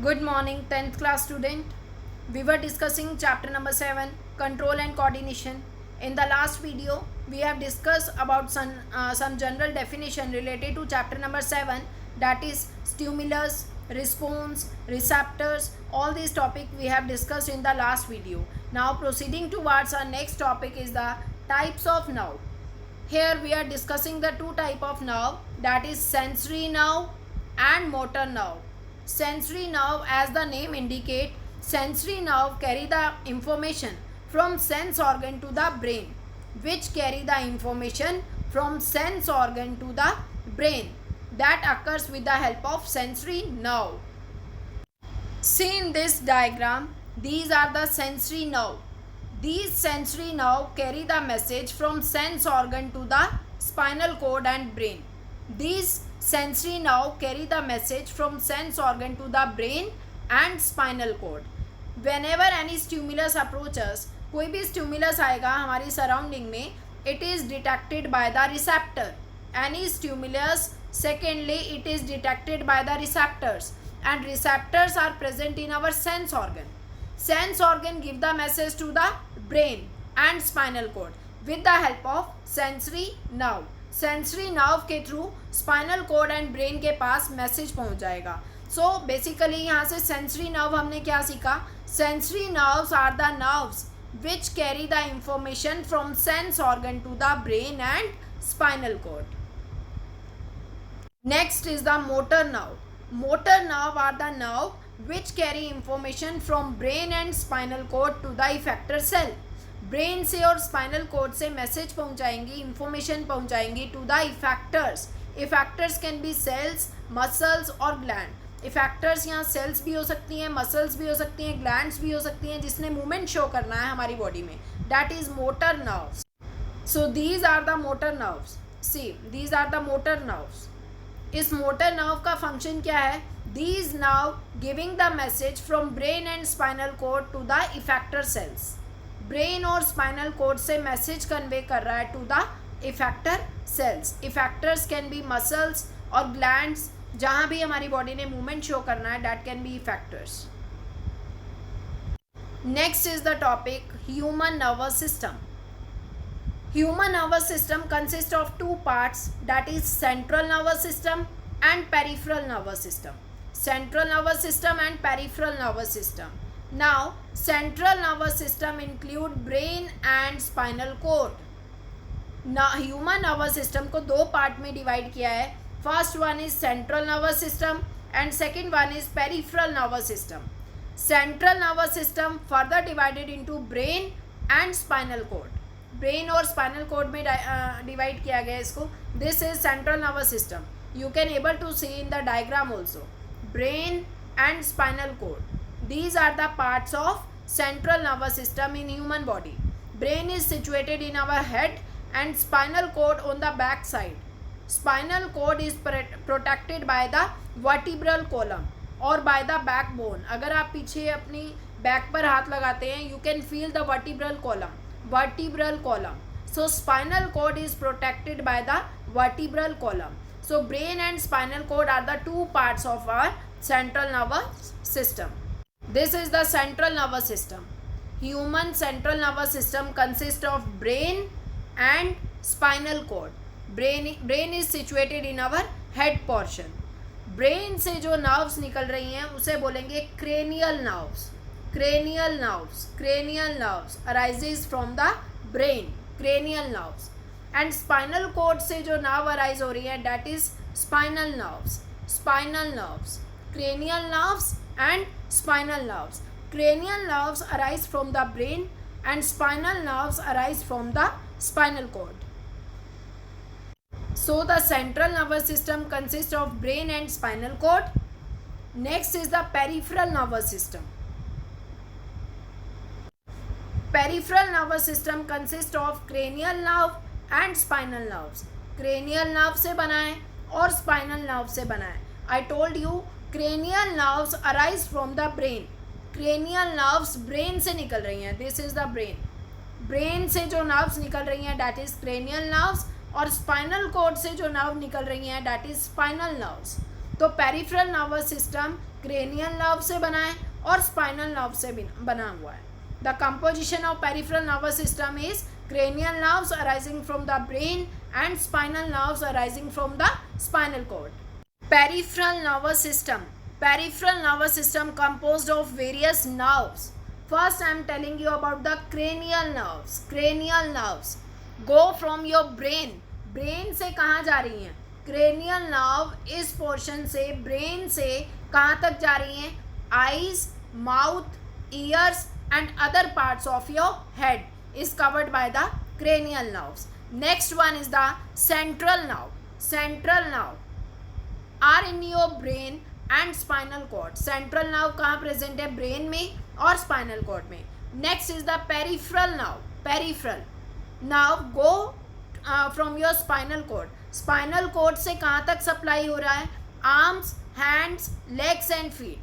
Good morning, 10th class student. We were discussing chapter number 7, control and coordination. In the last video, we have discussed about some general definition related to chapter number 7, that is stimulus, response, receptors. All these topic we have discussed in the last video. Now proceeding towards our next topic is the types of nerve. Here we are discussing the two type of nerve, that is sensory nerve and motor nerve. Sensory nerve, as the name indicate, sensory nerve carry the information from sense organ to the brain, which carry the information from sense organ to the brain, that occurs with the help of sensory nerve. See in this diagram, these are the sensory nerve. These sensory nerve carry the message from sense organ to the spinal cord and brain. These sensory nerve carry the message from sense organ to the brain and spinal cord. Whenever any stimulus approaches, कोई भी stimulus आएगा हमारी surrounding में, it is detected by the receptor. Any stimulus, secondly, it is detected by the receptors, and receptors are present in our sense organ. Sense organ give the message to the brain and spinal cord with the help of sensory nerve. Sensory nerve के through spinal cord and brain के पास message पहुंच जाएगा. So basically यहाँ से sensory nerve हमने क्या सीखा? Sensory nerves are the nerves which carry the information from sense organ to the brain and spinal cord. Next is the motor nerve. Motor nerve are the nerve which carry information from brain and spinal cord to the effector cell. Brain से और spinal cord से message पहुंचाएंगी, information पहुंचाएंगी to the effectors. Effectors can be cells, muscles और gland. Effectors यहाँ cells भी हो सकती हैं, मसल्स भी हो सकती हैं, ग्लैंड्स भी हो सकती हैं, जिसने मूवमेंट शो करना है हमारी बॉडी में. That is motor nerves. So these are the motor nerves. See these are the motor nerves. इस मोटर नर्व का फंक्शन क्या है? These nerve giving the message from brain and spinal cord to the effector cells. Brain और spinal cord से message convey कर रहा है to the effector cells. Effectors can be muscles और ग्लैंड्स, जहां भी हमारी बॉडी ने मूवमेंट शो करना है, that can be effectors. Next is the topic human nervous system. Human nervous system consist of two parts, that is central nervous system and peripheral nervous system. Central nervous system and peripheral nervous system. Now, central nervous system include brain and spinal cord. Human nervous system को दो part में divide किया है. First one is central nervous system and second one is peripheral nervous system. Central nervous system further divided into brain and spinal cord. Brain और spinal cord में divide किया गया इसको. This is central nervous system. You can able to see in the diagram also. Brain and spinal cord, these are the parts of central nervous system in human body. Brain is situated in our head and spinal cord on the back side. Spinal cord is protected by the vertebral column or by the backbone. अगर आप पीछे अपनी back पर हाथ लगाते हैं, you can feel the vertebral column. Vertebral column. So spinal cord is protected by the vertebral column. So brain and spinal cord are the two parts of our central nervous system. This is the central nervous system. Human central nervous system consists of brain and spinal cord. Brain is situated in our head portion. Brain से जो nerves निकल रही हैं उसे बोलेंगे cranial nerves. Cranial nerves. Cranial nerves arises from the brain. Cranial nerves. And spinal cord से जो nerve arise हो रही है, that is spinal nerves. Spinal nerves. Cranial nerves and spinal nerves. Cranial nerves arise from the brain and spinal nerves arise from the spinal cord. So the central nervous system consists of brain and spinal cord. Next is the peripheral nervous system. Peripheral nervous system consists of cranial nerve and spinal nerves. Cranial nerve से बना है और spinal nerve से बना है. I told you cranial nerves arise from the brain. Cranial nerves brain से निकल रही हैं. This is the brain. Brain से जो nerves निकल रही हैं, that is cranial nerves, और spinal cord से जो nerve निकल रही हैं, that is spinal nerves. तो peripheral nervous system cranial nerve से बना है और स्पाइनल नर्व से बना हुआ है. The composition of peripheral nervous system is cranial nerves arising from the brain and spinal nerves arising from the spinal cord. Peripheral nervous system. Peripheral nervous system composed of various nerves. First I am telling you about the cranial nerves. Cranial nerves go from your brain. Brain से कहाँ जा रही हैं? Cranial nerve इस portion से brain से कहाँ तक जा रही हैं? Eyes, mouth, ears and other parts of your head is covered by the cranial nerves. Next one is the central nerve. Central nerve are in your brain and spinal cord. Central nerve कहाँ present है? brain में और spinal cord में. Next is the peripheral nerve. Peripheral nerve go from your spinal cord. Spinal cord से कहाँ तक supply हो रहा है? arms, hands, legs and feet.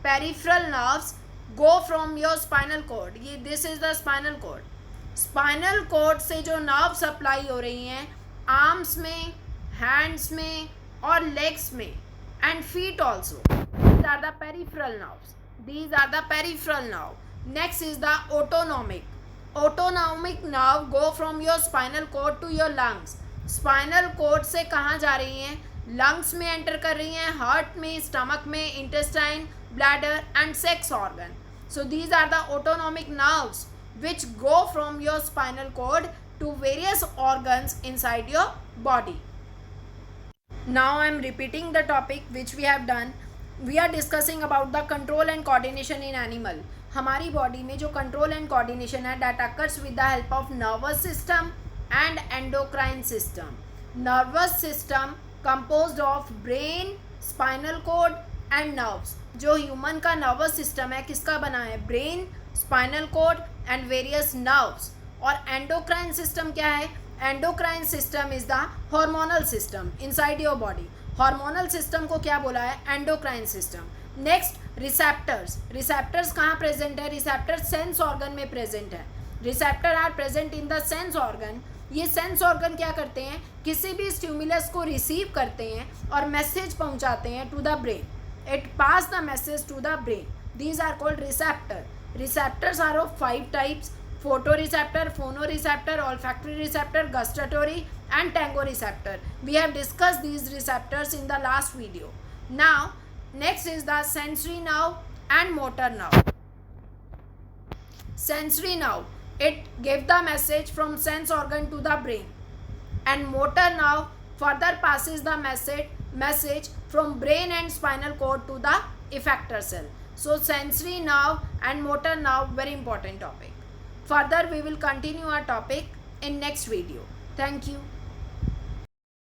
Peripheral nerves go from your spinal cord. ये this is the spinal cord. Spinal cord से जो nerve supply हो रही हैं आर्म्स में, हैंड्स में और लेग्स में and feet also. These are the peripheral nerves. These are the peripheral nerve. Next is the autonomic. Autonomic nerve go from your spinal cord to your lungs. Spinal cord से कहाँ जा रही हैं? Lungs में enter कर रही हैं, heart में, स्टमक में, intestine, bladder and sex organ. So these are the autonomic nerves which go from your spinal cord to various organs inside your body. Now I am repeating the topic which we have done. We are discussing about the control and coordination in animal. हमारी body में जो control and coordination है that occurs with the help of nervous system and endocrine system. Nervous system composed of brain, spinal cord and nerves. जो human का nervous system है किसका बना है? brain, spinal cord and various nerves. और endocrine system क्या है? Endocrine system is the hormonal system inside your body. Hormonal system को क्या बोला है? Endocrine system. Next receptors. Receptors कहाँ प्रेजेंट है? रिसेप्टर सेंस ऑर्गन में प्रेजेंट है. Receptor are present in the sense organ. ये सेंस ऑर्गन क्या करते हैं? किसी भी स्टिमुलस को रिसीव करते हैं और मैसेज पहुंचाते हैं to the brain. It pass the message to the brain. These are called receptor. Receptors are of 5 types: photoreceptor, phonoreceptor, olfactory receptor, gustatory and tangoreceptor. We have discussed these receptors in the last video. Now next is the sensory nerve and motor nerve. Sensory nerve, it gives the message from sense organ to the brain, and motor nerve further passes the message from brain and spinal cord to the effector cell. So sensory nerve and motor nerve, very important topic. Further we will continue our topic in next video. Thank you.